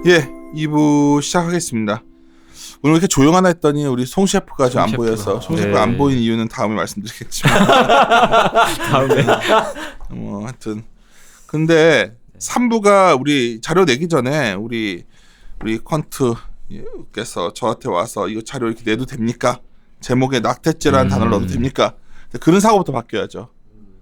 예, 2부 시작하겠습니다. 오늘 이렇게 조용하나 했더니 우리 송 셰프가 좀 안 보여서 송 셰프가 안 보인 이유는 다음에 말씀드리겠지만 다음에 하여튼 근데 3부가 우리 자료 내기 전에 우리 퀀트께서 저한테 와서 이거 자료 이렇게 내도 됩니까? 제목에 낙태죄라는 단어를 넣어도 됩니까? 그런 사고부터 바뀌어야죠.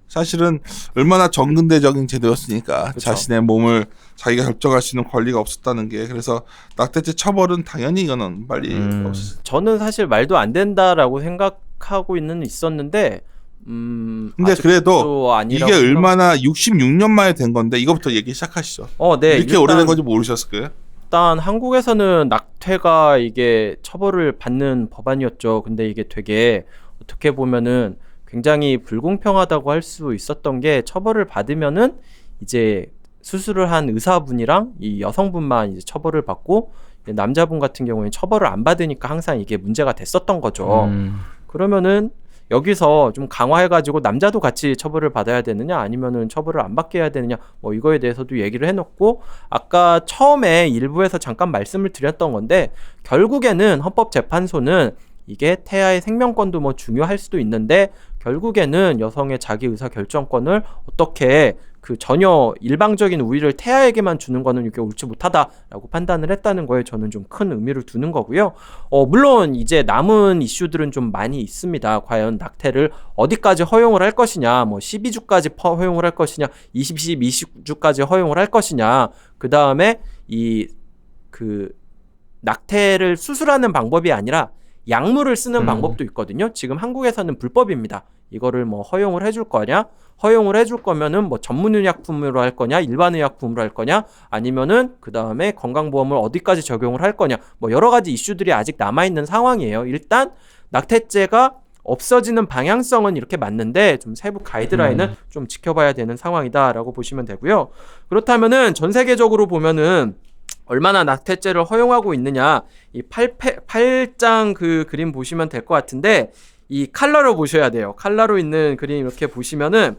사실은 얼마나 정근대적인 제도였으니까 그쵸. 자신의 몸을 자기가 결정할 수 있는 권리가 없었다는 게 그래서 낙태죄 처벌은 당연히 이거는 빨리 없었어요. 저는 사실 말도 안 된다라고 생각하고 있었는데 근데 그래도 이게 얼마나 66년 만에 된 건데 이거부터 얘기 시작하시죠. 네. 이렇게 오래된 건지 모르셨을 거예요? 일단 한국에서는 낙태가 이게 처벌을 받는 법안이었죠. 근데 이게 되게 어떻게 보면은 굉장히 불공평하다고 할 수 있었던 게 처벌을 받으면은 이제 수술을 한 의사분이랑 이 여성분만 이제 처벌을 받고 남자분 같은 경우에는 처벌을 안 받으니까 항상 이게 문제가 됐었던 거죠. 그러면은 여기서 좀 강화해가지고 남자도 같이 처벌을 받아야 되느냐 아니면은 처벌을 안 받게 해야 되느냐 뭐 이거에 대해서도 얘기를 해놓고 아까 처음에 일부에서 잠깐 말씀을 드렸던 건데 결국에는 헌법재판소는 이게 태아의 생명권도 뭐 중요할 수도 있는데 결국에는 여성의 자기 의사 결정권을 어떻게 그 전혀 일방적인 우위를 태아에게만 주는 거는 이게 옳지 못하다라고 판단을 했다는 거에 저는 좀 큰 의미를 두는 거고요. 물론 이제 남은 이슈들은 좀 많이 있습니다. 과연 낙태를 어디까지 허용을 할 것이냐, 뭐 12주까지 허용을 할 것이냐, 20주까지 허용을 할 것이냐, 그 다음에 낙태를 수술하는 방법이 아니라 약물을 쓰는 방법도 있거든요. 지금 한국에서는 불법입니다. 이거를 뭐 허용을 해줄 거냐? 허용을 해줄 거면은 뭐 전문의약품으로 할 거냐? 일반의약품으로 할 거냐? 아니면은 그 다음에 건강보험을 어디까지 적용을 할 거냐? 뭐 여러 가지 이슈들이 아직 남아있는 상황이에요. 일단 낙태죄가 없어지는 방향성은 이렇게 맞는데 좀 세부 가이드라인은 좀 지켜봐야 되는 상황이다라고 보시면 되고요. 그렇다면은 전 세계적으로 보면은 얼마나 낙태죄를 허용하고 있느냐 이 8장 그 그림 보시면 될 것 같은데 이 컬러로 보셔야 돼요. 컬러로 있는 그림 이렇게 보시면은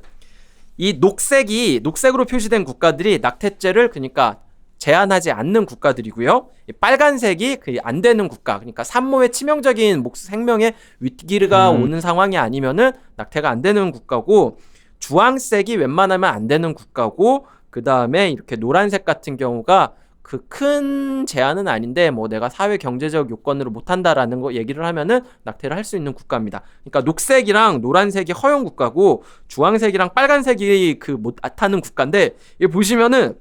이 녹색으로 표시된 국가들이 낙태죄를 그러니까 제한하지 않는 국가들이고요. 이 빨간색이 안 되는 국가 그러니까 산모의 치명적인 생명에 위기가 오는 상황이 아니면은 낙태가 안 되는 국가고 주황색이 웬만하면 안 되는 국가고 그 다음에 이렇게 노란색 같은 경우가 그 큰 제한은 아닌데 뭐 내가 사회 경제적 요건으로 못한다라는 거 얘기를 하면은 낙태를 할 수 있는 국가입니다. 그러니까 녹색이랑 노란색이 허용 국가고 주황색이랑 빨간색이 못하는 국가인데 이 보시면은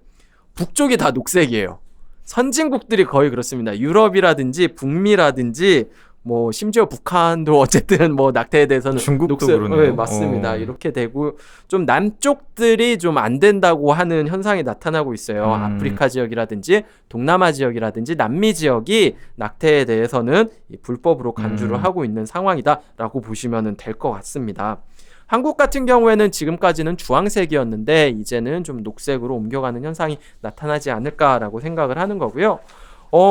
북쪽이 다 녹색이에요. 선진국들이 거의 그렇습니다. 유럽이라든지 북미라든지 뭐 심지어 북한도 어쨌든 뭐 낙태에 대해서는 중국도 그러네요. 네, 맞습니다. 이렇게 되고 좀 남쪽들이 좀 안 된다고 하는 현상이 나타나고 있어요. 아프리카 지역이라든지 동남아 지역이라든지 남미 지역이 낙태에 대해서는 불법으로 간주를 하고 있는 상황이다라고 보시면 될 것 같습니다. 한국 같은 경우에는 지금까지는 주황색이었는데 이제는 좀 녹색으로 옮겨가는 현상이 나타나지 않을까라고 생각을 하는 거고요.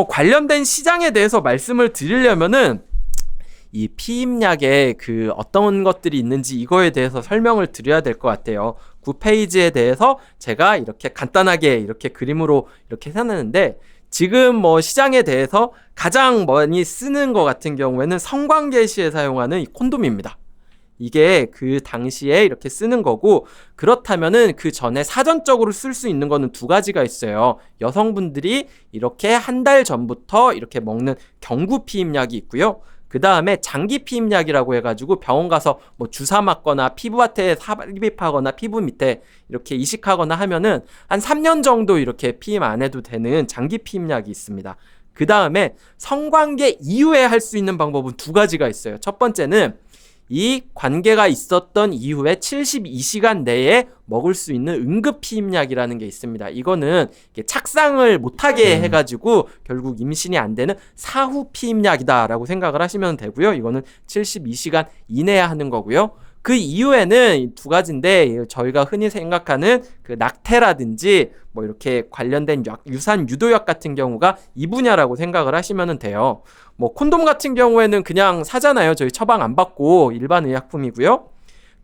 관련된 시장에 대해서 말씀을 드리려면은 이 피임약에 어떤 것들이 있는지 이거에 대해서 설명을 드려야 될 것 같아요. 9페이지에 대해서 제가 이렇게 간단하게 이렇게 그림으로 이렇게 해놨는데 지금 뭐 시장에 대해서 가장 많이 쓰는 것 같은 경우에는 성관계 시에 사용하는 이 콘돔입니다. 이게 그 당시에 이렇게 쓰는 거고 그렇다면은 그 전에 사전적으로 쓸 수 있는 거는 두 가지가 있어요. 여성분들이 이렇게 한 달 전부터 이렇게 먹는 경구 피임약이 있고요. 그 다음에 장기 피임약이라고 해가지고 병원 가서 뭐 주사 맞거나 피부밭에 삽입하거나 피부 밑에 이렇게 이식하거나 하면은 한 3년 정도 이렇게 피임 안 해도 되는 장기 피임약이 있습니다. 그 다음에 성관계 이후에 할 수 있는 방법은 두 가지가 있어요. 첫 번째는 이 관계가 있었던 이후에 72시간 내에 먹을 수 있는 응급 피임약이라는 게 있습니다. 이거는 착상을 못하게 해가지고 결국 임신이 안 되는 사후 피임약이다라고 생각을 하시면 되고요. 이거는 72시간 이내에 하는 거고요. 그 이후에는 두 가지인데 저희가 흔히 생각하는 그 낙태라든지 뭐 이렇게 관련된 유산 유도약 같은 경우가 이 분야라고 생각을 하시면 돼요. 뭐 콘돔 같은 경우에는 그냥 사잖아요. 저희 처방 안 받고 일반 의약품이고요.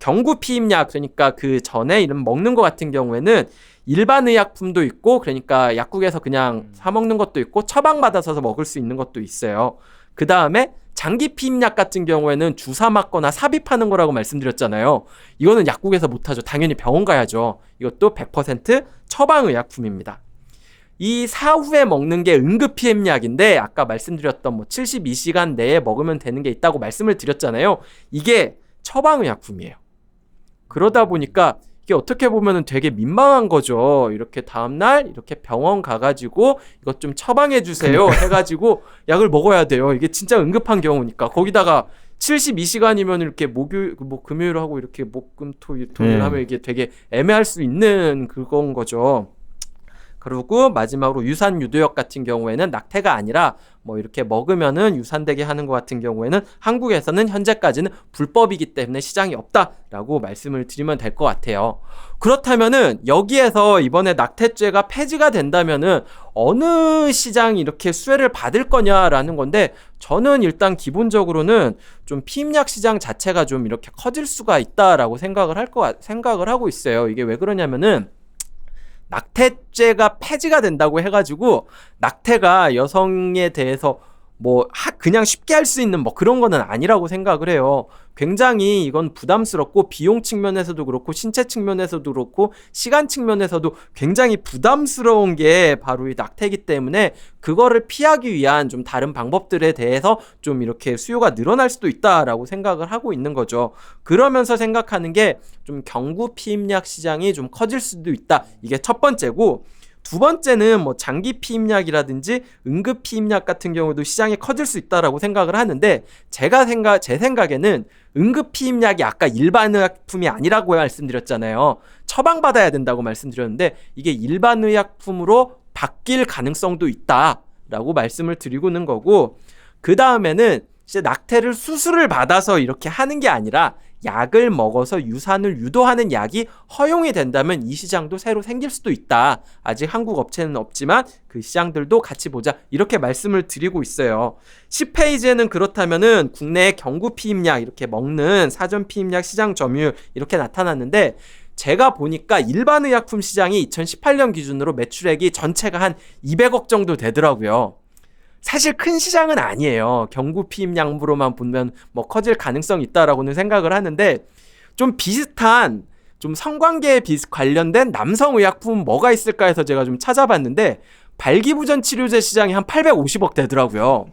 경구 피임약, 그러니까 그 전에 이런 먹는 거 같은 경우에는 일반 의약품도 있고, 그러니까 약국에서 그냥 사 먹는 것도 있고, 처방받아서 먹을 수 있는 것도 있어요. 그 다음에 장기 피임약 같은 경우에는 주사 맞거나 삽입하는 거라고 말씀드렸잖아요. 이거는 약국에서 못하죠. 당연히 병원 가야죠. 이것도 100% 처방의약품입니다. 이 사후에 먹는 게 응급피임약인데 아까 말씀드렸던 뭐 72시간 내에 먹으면 되는 게 있다고 말씀을 드렸잖아요. 이게 처방의약품이에요. 그러다 보니까 이게 어떻게 보면은 되게 민망한 거죠. 이렇게 다음날 이렇게 병원 가가지고 이것 좀 처방해 주세요 해가지고 약을 먹어야 돼요. 이게 진짜 응급한 경우니까. 거기다가 72시간이면 이렇게 금요일 하고 이렇게 토요일 하면 이게 되게 애매할 수 있는 그건 거죠. 그리고 마지막으로 유산 유도약 같은 경우에는 낙태가 아니라 뭐 이렇게 먹으면은 유산되게 하는 것 같은 경우에는 한국에서는 현재까지는 불법이기 때문에 시장이 없다라고 말씀을 드리면 될 것 같아요. 그렇다면은 여기에서 이번에 낙태죄가 폐지가 된다면은 어느 시장이 이렇게 수혜를 받을 거냐라는 건데, 저는 일단 기본적으로는 좀 피임약 시장 자체가 좀 이렇게 커질 수가 있다라고 생각을 하고 있어요. 이게 왜 그러냐면은 낙태죄가 폐지가 된다고 해가지고 낙태가 여성에 대해서 뭐 그냥 쉽게 할 수 있는 뭐 그런 거는 아니라고 생각을 해요. 굉장히 이건 부담스럽고 비용 측면에서도 그렇고 신체 측면에서도 그렇고 시간 측면에서도 굉장히 부담스러운 게 바로 이 낙태이기 때문에 그거를 피하기 위한 좀 다른 방법들에 대해서 좀 이렇게 수요가 늘어날 수도 있다라고 생각을 하고 있는 거죠. 그러면서 생각하는 게 좀 경구 피임약 시장이 좀 커질 수도 있다. 이게 첫 번째고, 두 번째는 뭐 장기 피임약이라든지 응급 피임약 같은 경우도 시장이 커질 수 있다라고 생각을 하는데, 제 생각에는 응급 피임약이 아까 일반 의약품이 아니라고 말씀드렸잖아요. 처방받아야 된다고 말씀드렸는데 이게 일반 의약품으로 바뀔 가능성도 있다라고 말씀을 드리고는 거고, 그 다음에는 이제 낙태를 수술을 받아서 이렇게 하는 게 아니라 약을 먹어서 유산을 유도하는 약이 허용이 된다면 이 시장도 새로 생길 수도 있다. 아직 한국 업체는 없지만 그 시장들도 같이 보자. 이렇게 말씀을 드리고 있어요. 10페이지에는 그렇다면은 국내 경구 피임약 이렇게 먹는 사전 피임약 시장 점유율 이렇게 나타났는데, 제가 보니까 일반 의약품 시장이 2018년 기준으로 매출액이 전체가 한 200억 정도 되더라고요. 사실 큰 시장은 아니에요. 경구 피임약으로만 보면 뭐 커질 가능성이 있다라고는 생각을 하는데, 좀 비슷한 좀 성관계에 관련된 남성 의약품 뭐가 있을까 해서 제가 좀 찾아봤는데 발기부전 치료제 시장이 한 850억 되더라고요.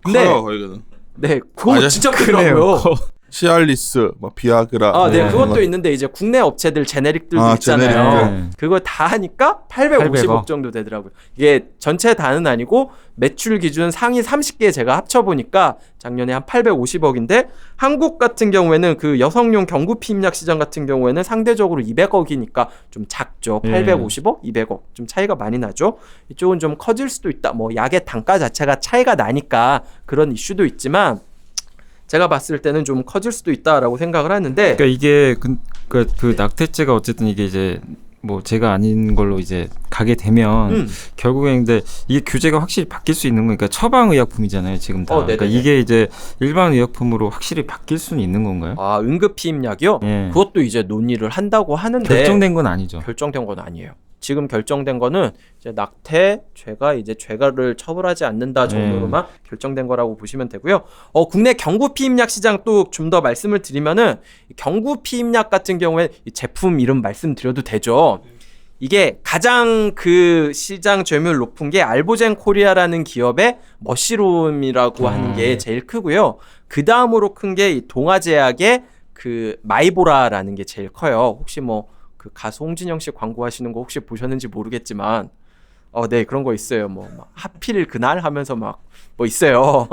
근데 커요, 이거는. 네, 그거 진짜 크더라고요. 시알리스, 뭐 비아그라. 네, 그것도 있는데 이제 국내 업체들 제네릭들도 있잖아요. 제네릭. 그거 다 하니까 850억 정도 되더라고요. 이게 전체 다는 아니고 매출 기준 상위 30개 제가 합쳐보니까 작년에 한 850억인데, 한국 같은 경우에는 그 여성용 경구 피임약 시장 같은 경우에는 상대적으로 200억이니까 좀 작죠. 850억, 200억. 좀 차이가 많이 나죠. 이쪽은 좀 커질 수도 있다. 뭐 약의 단가 자체가 차이가 나니까 그런 이슈도 있지만 제가 봤을 때는 좀 커질 수도 있다라고 생각을 하는데, 그러니까 이게 그 낙태죄가 어쨌든 이게 이제 뭐 제가 아닌 걸로 이제 가게 되면 결국에 근데 이게 규제가 확실히 바뀔 수 있는 거니까 처방 의약품이잖아요 지금 다. 그러니까 이게 이제 일반 의약품으로 확실히 바뀔 수는 있는 건가요? 아, 응급 피임약이요? 그것도 이제 논의를 한다고 하는데 결정된 건 아니죠. 결정된 건 아니에요. 지금 결정된 거는 이제 낙태죄가 이제 죄가를 처벌하지 않는다 정도로만 결정된 거라고 보시면 되고요. 국내 경구 피임약 시장 또 좀 더 말씀을 드리면은 경구 피임약 같은 경우에 제품 이름 말씀드려도 되죠. 이게 가장 그 시장 점유율 높은 게 알보젠 코리아라는 기업의 머시룸이라고 하는 게 제일 크고요. 그 다음으로 큰 게 동아제약의 그 마이보라라는 게 제일 커요. 혹시 뭐 그 가수 홍진영 씨 광고하시는 거 혹시 보셨는지 모르겠지만 네, 그런 거 있어요. 뭐 막 하필 그날 하면서 막 뭐 있어요.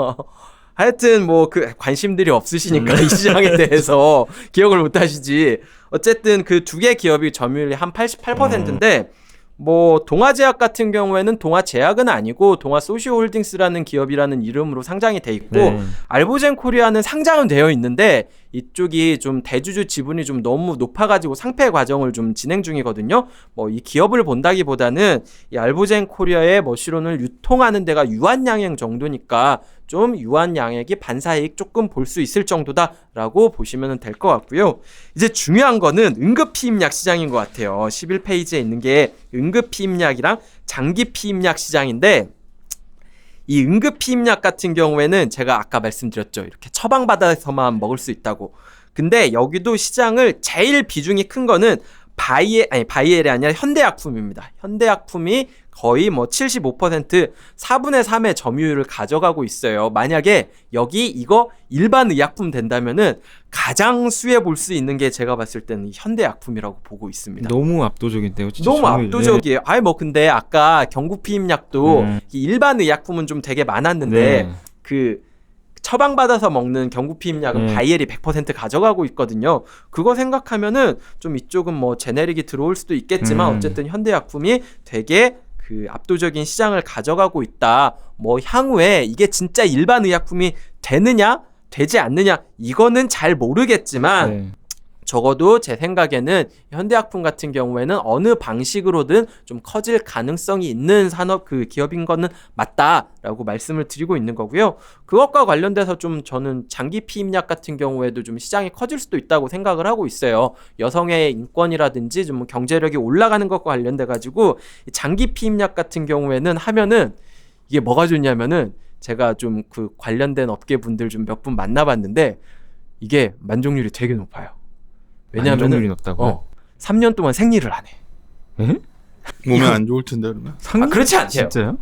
하여튼 뭐 그 관심들이 없으시니까 이 시장에 대해서 기억을 못 하시지. 어쨌든 그 두 개 기업이 점유율이 한 88%인데 뭐 동아제약 같은 경우에는 동아제약은 아니고 동아소시오홀딩스라는 기업이라는 이름으로 상장이 돼 있고 알보젠 코리아는 상장은 되어 있는데 이쪽이 좀 대주주 지분이 좀 너무 높아가지고 상폐 과정을 좀 진행 중이거든요. 뭐 이 기업을 본다기보다는 이 알보젠 코리아의 머시론을 유통하는 데가 유한양액 정도니까 좀 유한양액이 반사이익 조금 볼 수 있을 정도다라고 보시면 될 것 같고요. 이제 중요한 거는 응급피임약 시장인 것 같아요. 11페이지에 있는 게 응급피임약이랑 장기피임약 시장인데 이 응급피임약 같은 경우에는 제가 아까 말씀드렸죠. 이렇게 처방받아서만 먹을 수 있다고. 근데 여기도 시장을 제일 비중이 큰 거는 바이엘이 아니라 현대약품입니다. 현대약품이 거의 뭐 75%, 4분의 3의 점유율을 가져가고 있어요. 만약에 여기 이거 일반 의약품 된다면은 가장 수혜 볼 수 있는 게 제가 봤을 때는 현대약품이라고 보고 있습니다. 너무 압도적인데요. 진짜 너무 압도적이에요. 아니 뭐 근데 아까 경구피임약도 일반 의약품은 좀 되게 많았는데 네. 그 처방받아서 먹는 경구피임약은 바이엘이 100% 가져가고 있거든요. 그거 생각하면은 좀 이쪽은 뭐 제네릭이 들어올 수도 있겠지만 어쨌든 현대약품이 되게 그 압도적인 시장을 가져가고 있다. 뭐 향후에 이게 진짜 일반 의약품이 되느냐 되지 않느냐 이거는 잘 모르겠지만 네. 적어도 제 생각에는 현대약품 같은 경우에는 어느 방식으로든 좀 커질 가능성이 있는 산업 그 기업인 거는 맞다라고 말씀을 드리고 있는 거고요. 그것과 관련돼서 좀 저는 장기 피임약 같은 경우에도 좀 시장이 커질 수도 있다고 생각을 하고 있어요. 여성의 인권이라든지 좀 경제력이 올라가는 것과 관련돼 가지고 장기 피임약 같은 경우에는 하면은 이게 뭐가 좋냐면은 제가 좀 그 관련된 업계 분들 좀 몇 분 만나봤는데 이게 만족률이 되게 높아요. 왜냐하면 만족률이 높다고요? 3년 동안 생리를 안 해. 에? 몸에 안 좋을 텐데 그러면. 그렇지 않대요. 진짜요?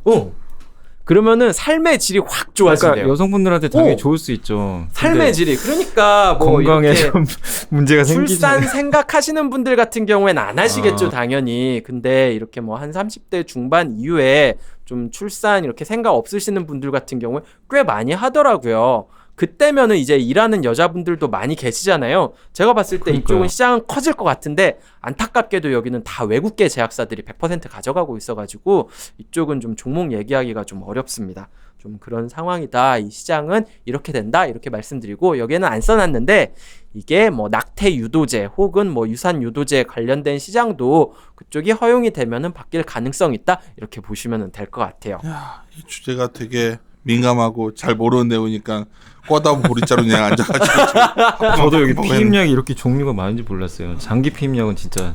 그러면 삶의 질이 확 좋아진대요. 그러니까 여성분들한테 당연히 좋을 수 있죠. 삶의 질이. 그러니까 뭐 건강에 이렇게 좀 문제가 생기지. 출산 생각하시는 분들 같은 경우에는 안 하시겠죠, 당연히. 근데 이렇게 뭐 한 30대 중반 이후에 좀 출산 이렇게 생각 없으시는 분들 같은 경우에 꽤 많이 하더라고요. 그때면은 이제 일하는 여자분들도 많이 계시잖아요. 제가 봤을 때 그러니까요. 이쪽은 시장은 커질 것 같은데 안타깝게도 여기는 다 외국계 제약사들이 100% 가져가고 있어가지고 이쪽은 좀 종목 얘기하기가 좀 어렵습니다. 좀 그런 상황이다. 이 시장은 이렇게 된다. 이렇게 말씀드리고 여기에는 안 써놨는데 이게 뭐 낙태 유도제 혹은 뭐 유산 유도제 관련된 시장도 그쪽이 허용이 되면은 바뀔 가능성이 있다. 이렇게 보시면 될 것 같아요. 야, 이 주제가 되게 민감하고 잘 모르는 내용이니까 꽈다 보리자루 그냥 앉아가지고 저도 여기 먹으면- 피임약이 이렇게 종류가 많은지 몰랐어요. 장기 피임약은 진짜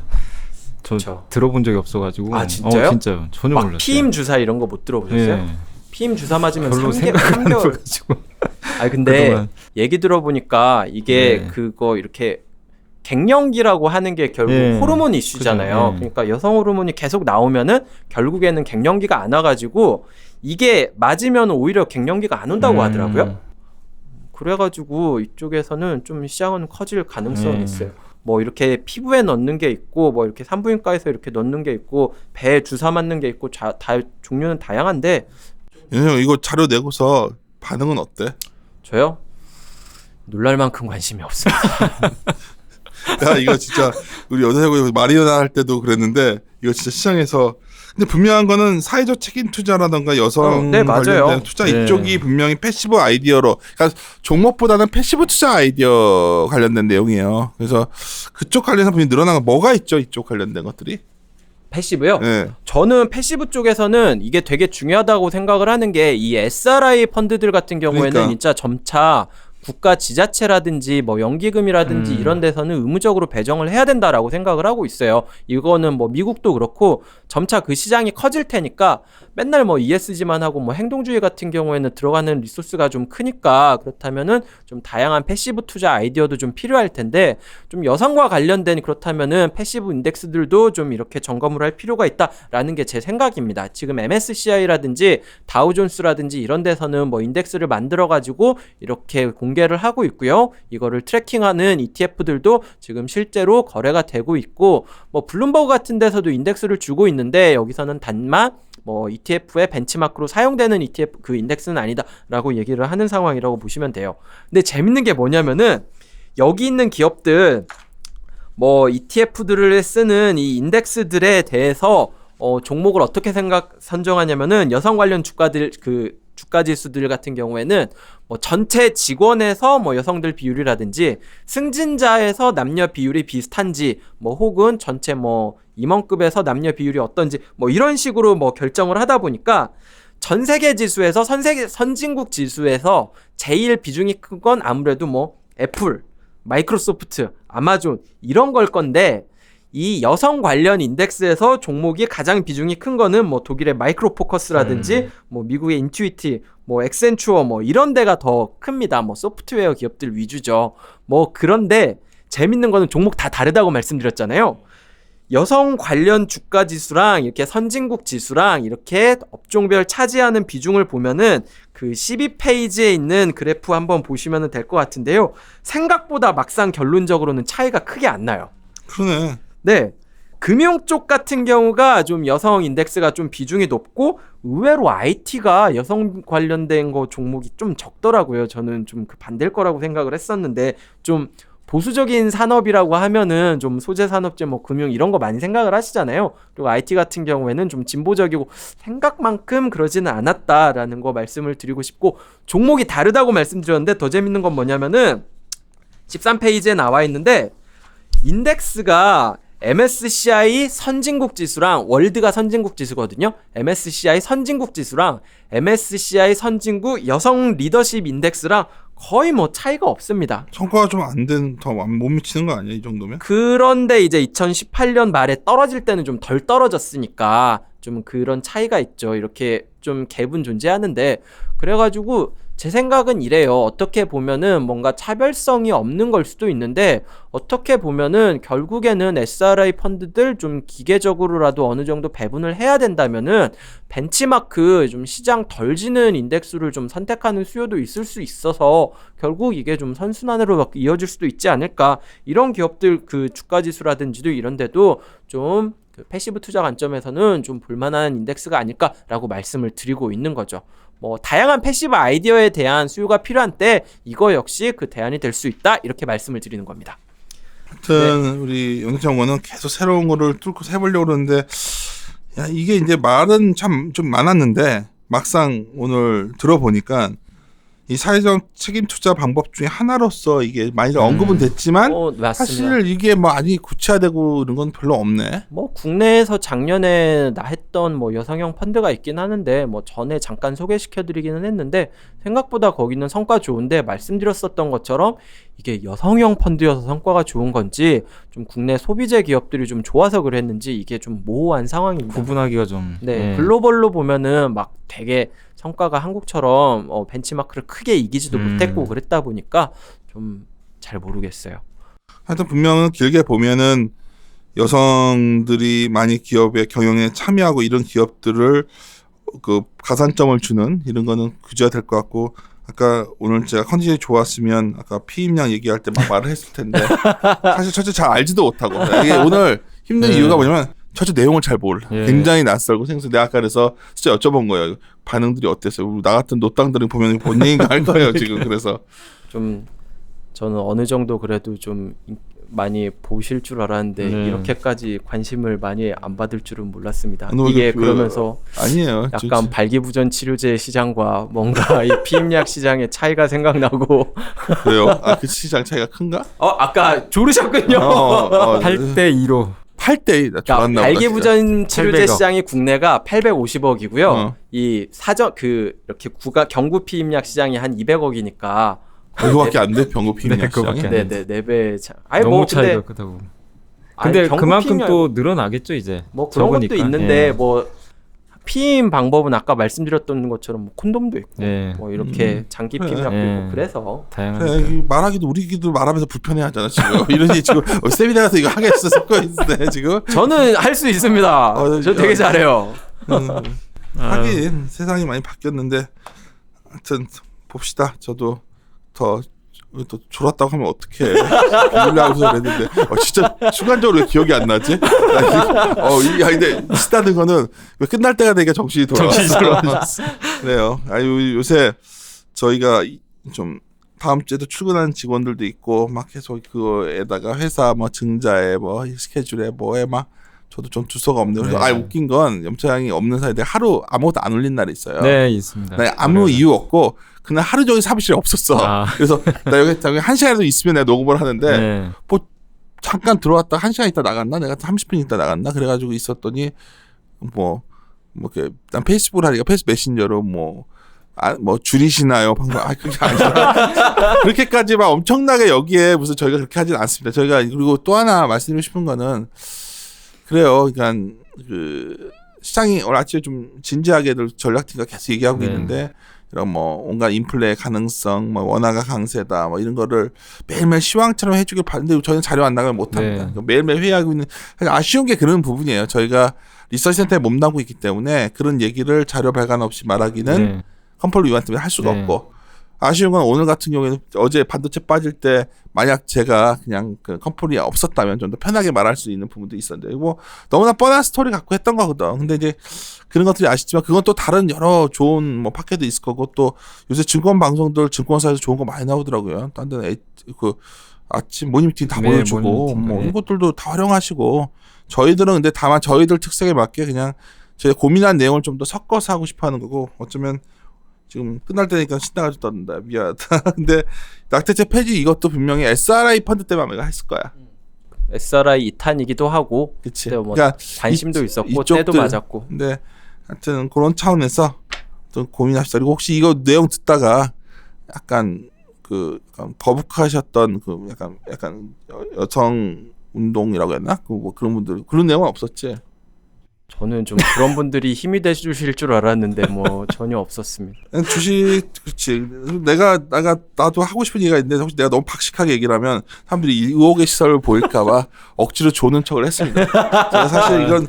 저 그쵸. 들어본 적이 없어가지고. 아, 진짜요? 진짜요. 전혀 막 몰랐어요. 피임 주사 이런 거 못 들어보셨어요? 예. 피임 주사 맞으면 별로 3개월. 생각 안 해봐가지고. 아 근데 그동안. 얘기 들어보니까 이게 네. 그거 이렇게 갱년기라고 하는 게 결국 예. 호르몬 이슈잖아요. 그죠, 예. 그러니까 여성 호르몬이 계속 나오면은 결국에는 갱년기가 안 와가지고 이게 맞으면 오히려 갱년기가 안 온다고 하더라고요. 그래가지고 이쪽에서는 좀 시장은 커질 가능성이 있어요. 뭐 이렇게 피부에 넣는 게 있고 뭐 이렇게 산부인과에서 이렇게 넣는 게 있고 배에 주사 맞는 게 있고 다 종류는 다양한데 형 이거 자료 내고서 반응은 어때? 저요? 놀랄 만큼 관심이 없어요. 야 이거 진짜 우리 여자하고 마리오나 할 때도 그랬는데 이거 진짜 시장에서 근데 분명한 거는 사회적 책임 투자라던가 여성 네, 맞아요. 관련된 투자 네. 이쪽이 분명히 패시브 아이디어로 그러니까 종목보다는 패시브 투자 아이디어 관련된 내용이에요. 그래서 그쪽 관련 상품이 늘어난 거 뭐가 있죠? 이쪽 관련된 것들이? 패시브요? 네. 저는 패시브 쪽에서는 이게 되게 중요하다고 생각을 하는 게 이 SRI 펀드들 같은 경우에는 그러니까. 진짜 점차 국가 지자체라든지 뭐 연기금이라든지 이런 데서는 의무적으로 배정을 해야 된다라고 생각을 하고 있어요. 이거는 뭐 미국도 그렇고 점차 그 시장이 커질 테니까 맨날 뭐 ESG만 하고 뭐 행동주의 같은 경우에는 들어가는 리소스가 좀 크니까 그렇다면은 좀 다양한 패시브 투자 아이디어도 좀 필요할 텐데 좀 여성과 관련된 그렇다면은 패시브 인덱스들도 좀 이렇게 점검을 할 필요가 있다라는 게 제 생각입니다. 지금 MSCI라든지 다우존스라든지 이런 데서는 뭐 인덱스를 만들어 가지고 이렇게 공개를 하고 있고요. 이거를 트래킹하는 ETF들도 지금 실제로 거래가 되고 있고 뭐 블룸버그 같은 데서도 인덱스를 주고 있는데 여기서는 단만 뭐 ETF의 벤치마크로 사용되는 ETF 그 인덱스는 아니다라고 얘기를 하는 상황이라고 보시면 돼요. 근데 재밌는 게 뭐냐면은 여기 있는 기업들 뭐 ETF들을 쓰는 이 인덱스들에 대해서 종목을 어떻게 선정하냐면은 여성 관련 주가들 그 주가 지수들 같은 경우에는 뭐 전체 직원에서 뭐 여성들 비율이라든지 승진자에서 남녀 비율이 비슷한지 뭐 혹은 전체 뭐 임원급에서 남녀 비율이 어떤지 뭐 이런 식으로 뭐 결정을 하다 보니까 전 세계 지수에서 선진국 지수에서 제일 비중이 큰 건 아무래도 뭐 애플, 마이크로소프트, 아마존 이런 걸 건데 이 여성 관련 인덱스에서 종목이 가장 비중이 큰 거는 뭐 독일의 마이크로포커스라든지 뭐 미국의 인투이티, 뭐 엑센추어 뭐 이런 데가 더 큽니다. 뭐 소프트웨어 기업들 위주죠. 뭐 그런데 재밌는 거는 종목 다 다르다고 말씀드렸잖아요. 여성 관련 주가 지수랑 이렇게 선진국 지수랑 이렇게 업종별 차지하는 비중을 보면은 그 12페이지에 있는 그래프 한번 보시면 될 것 같은데요. 생각보다 막상 결론적으로는 차이가 크게 안 나요. 그러네. 네. 금융 쪽 같은 경우가 좀 여성 인덱스가 좀 비중이 높고 의외로 IT가 여성 관련된 거 종목이 좀 적더라고요. 저는 좀 그 반대일 거라고 생각을 했었는데 좀 보수적인 산업이라고 하면은 좀 소재 산업재 뭐 금융 이런 거 많이 생각을 하시잖아요. 그리고 IT 같은 경우에는 좀 진보적이고 생각만큼 그러지는 않았다라는 거 말씀을 드리고 싶고 종목이 다르다고 말씀드렸는데 더 재밌는 건 뭐냐면은 13페이지에 나와 있는데 인덱스가 MSCI 선진국 지수랑 월드가 선진국 지수거든요. MSCI 선진국 지수랑 MSCI 선진국 여성 리더십 인덱스랑 거의 뭐 차이가 없습니다. 성과가 좀 더 못 미치는 거 아니야 이 정도면? 그런데 이제 2018년 말에 떨어질 때는 좀 덜 떨어졌으니까 좀 그런 차이가 있죠. 이렇게 좀 갭은 존재하는데 그래가지고 제 생각은 이래요. 어떻게 보면은 뭔가 차별성이 없는 걸 수도 있는데 어떻게 보면은 결국에는 SRI 펀드들 좀 기계적으로라도 어느 정도 배분을 해야 된다면은 벤치마크 좀 시장 덜 지는 인덱스를 좀 선택하는 수요도 있을 수 있어서 결국 이게 좀 선순환으로 이어질 수도 있지 않을까. 이런 기업들 그 주가 지수라든지도 이런 데도 좀 그 패시브 투자 관점에서는 좀 볼만한 인덱스가 아닐까라고 말씀을 드리고 있는 거죠. 뭐 다양한 패시브 아이디어에 대한 수요가 필요한 때 이거 역시 그 대안이 될 수 있다 이렇게 말씀을 드리는 겁니다. 하여튼 우리 영장 의원은 계속 새로운 거를 뚫고 해보려고 그러는데 야 이게 이제 말은 참 좀 많았는데 막상 오늘 들어보니까 이 사회적 책임 투자 방법 중에 하나로서 이게 많이 언급은 됐지만 맞습니다. 사실 이게 뭐 아니 구체화되고 이런 건 별로 없네. 뭐 국내에서 작년에 나 했던 뭐 여성형 펀드가 있긴 하는데 뭐 전에 잠깐 소개시켜드리기는 했는데 생각보다 거기는 성과 좋은데 말씀드렸었던 것처럼 이게 여성형 펀드여서 성과가 좋은 건지 좀 국내 소비재 기업들이 좀 좋아서 그랬는지 이게 좀 모호한 상황입니다. 구분하기가 좀 네, 글로벌로 보면은 막 되게 성과가 한국처럼 벤치마크를 크게 이기지도 못했고 그랬다 보니까 좀 잘 모르겠어요. 하여튼 분명은 길게 보면은 여성들이 많이 기업의 경영에 참여하고 이런 기업들을 그 가산점을 주는 이런 거는 규제가 될 것 같고 아까 오늘 제가 컨디션이 좋았으면 아까 피임량 얘기할 때 막 말을 했을 텐데 사실 첫째 잘 알지도 못하고 이게 오늘 힘든 이유가 뭐냐면 첫째 내용을 잘 몰라. 굉장히 낯설고 생소. 내가 아까 그래서 진짜 여쭤본 거예요. 반응들이 어땠어요? 나 같은 노땅들이 보면 뭔 얘기인가 할 거예요 지금. 그래서 좀 저는 어느 정도 그래도 좀 많이 보실 줄 알았는데 이렇게까지 관심을 많이 안 받을 줄은 몰랐습니다. 이게 그러면서 아니에요. 약간 발기부전 치료제 시장과 뭔가 이 피임약 시장의 차이가 생각나고 그래요? 아, 그 시장 차이가 큰가? 아까 조르셨군요. 8대 2로 8대 그러니까 발기부전 치료제 시장이 국내가 850억이고요. 이 사전 그 이렇게 경구 피임약 시장이 한 200억이니까 그거밖에 안 돼? 병구 피임약 시장이? 네네 4배 아니 너무 뭐 차이가 크다고. 근데 그만큼 또 늘어나겠죠 이제. 뭐 그런 적으니까. 것도 있는데 뭐 피임 방법은 아까 말씀드렸던 것처럼 뭐 콘돔도 있고 뭐 이렇게 장기 피임약도 있고 그래서 다양한. 말하기도 우리기도 말하면서 불편해하잖아 지금. 이러니 지금 세미나 가서 이거 하겠어 섞어 있는데 지금. 저는 할 수 있습니다. 저 되게 잘해요. 하긴 세상이 많이 바뀌었는데 하여튼 봅시다. 저도 또 졸았다고 하면 어떡해. 빌라고서 그랬는데 진짜 순간적으로 왜 기억이 안 나지? 근데 비슷하는 거는 왜 끝날 때가 되니까 정신이 돌아왔어. 그래요. 요새 저희가 좀 다음 주에도 출근하는 직원들도 있고 막 계속 그거에다가 회사 뭐 증자에 뭐 스케줄에 뭐에 막 저도 좀 주소가 없네요. 그래서 네. 웃긴 건 염차장이 없는 사이에 하루 아무것도 안 올린 날이 있어요. 네, 있습니다. 나 아무 이유 없고 그날 하루 종일 사무실에 없었어. 아. 그래서 나 여기 1시간이라도 있으면 내가 녹음을 하는데 네. 뭐 잠깐 들어왔다 1시간 있다 나갔나? 내가 30분 있다 나갔나? 그래가지고 있었더니 뭐 이렇게 난 페이스북을 하니까 페이스북 메신저로 뭐 줄이시나요? 방금 그게 아니라 그렇게까지 막 엄청나게 여기에 무슨 저희가 그렇게 하진 않습니다. 저희가 그리고 또 하나 말씀드리고 싶은 거는 그래요. 그러니까 그 시장이 오늘 아침에 좀 진지하게들 전략팀과 계속 얘기하고 네. 있는데 이런 뭐 온갖 인플레 가능성, 뭐 원화가 강세다, 뭐 이런 거를 매일매일 시황처럼 해주길 바라는데 저희는 자료 안 나가면 못합니다. 네. 그러니까 매일매일 회의하고 있는 사실 아쉬운 게 그런 부분이에요. 저희가 리서치센터에 몸담고 있기 때문에 그런 얘기를 자료 발간 없이 말하기는 네. 컴플 위반 때문에 할 수가 네. 없고 아쉬운 건 오늘 같은 경우에는 어제 반도체 빠질 때 만약 제가 그냥 그 컴플이 없었다면 좀 더 편하게 말할 수 있는 부분도 있었는데 뭐 너무나 뻔한 스토리 갖고 했던 거거든. 근데 이제 그런 것들이 아쉽지만 그건 또 다른 여러 좋은 뭐 팟캐도 있을 거고 또 요새 증권 방송들 증권사에서 좋은 거 많이 나오더라고요. 딴 데는 그 아침 모닝팅 다 네, 보여주고 모닝팅, 뭐 네. 이런 것들도 다 활용하시고 저희들은 근데 다만 저희들 특색에 맞게 그냥 저희가 고민한 내용을 좀 더 섞어서 하고 싶어 하는 거고 어쩌면 지금 끝날 때니까 신나가지고 떴는다. 미안하다. 근데 낙태죄 폐지 이것도 분명히 SRI 펀드 때문에 아마 했을 거야. SRI 2탄이기도 하고 그치. 그때 뭐 그러니까 관심도 이- 있었고 이쪽들. 때도 맞았고. 근데 하여튼 그런 차원에서 좀 고민합시다. 그리고 혹시 이거 내용 듣다가 약간 그 약간 거북하셨던 그 약간 여성 운동이라고 했나? 그 뭐 그런 분들 그런 내용은 없었지. 저는 좀 그런 분들이 힘이 돼 주실 줄 알았는데 뭐 전혀 없었습니다. 그냥 주식 그렇지. 나도 하고 싶은 얘기가 있는데 혹시 내가 너무 박식하게 얘기를 하면 사람들이 의혹의 시선을 보일까봐 억지로 조는 척을 했습니다. 제가 사실 이건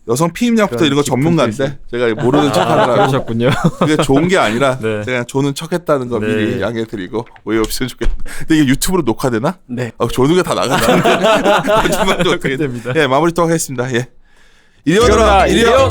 여성 피임약부터 이런 거 전문가인데 제가 모르는 척하느라고 그러셨군요. 그게 좋은 게 아니라 네. 제가 조는 척했다는 거 미리 네. 양해드리고 오해 없으면 좋겠는데 근데 이게 유튜브로 녹화되나? 네. 조는 게 다 나간다는데 거짓말도 어떻게 됩니다. 예 마무리 또 하겠습니다. 예 이리 오너라 이리 오.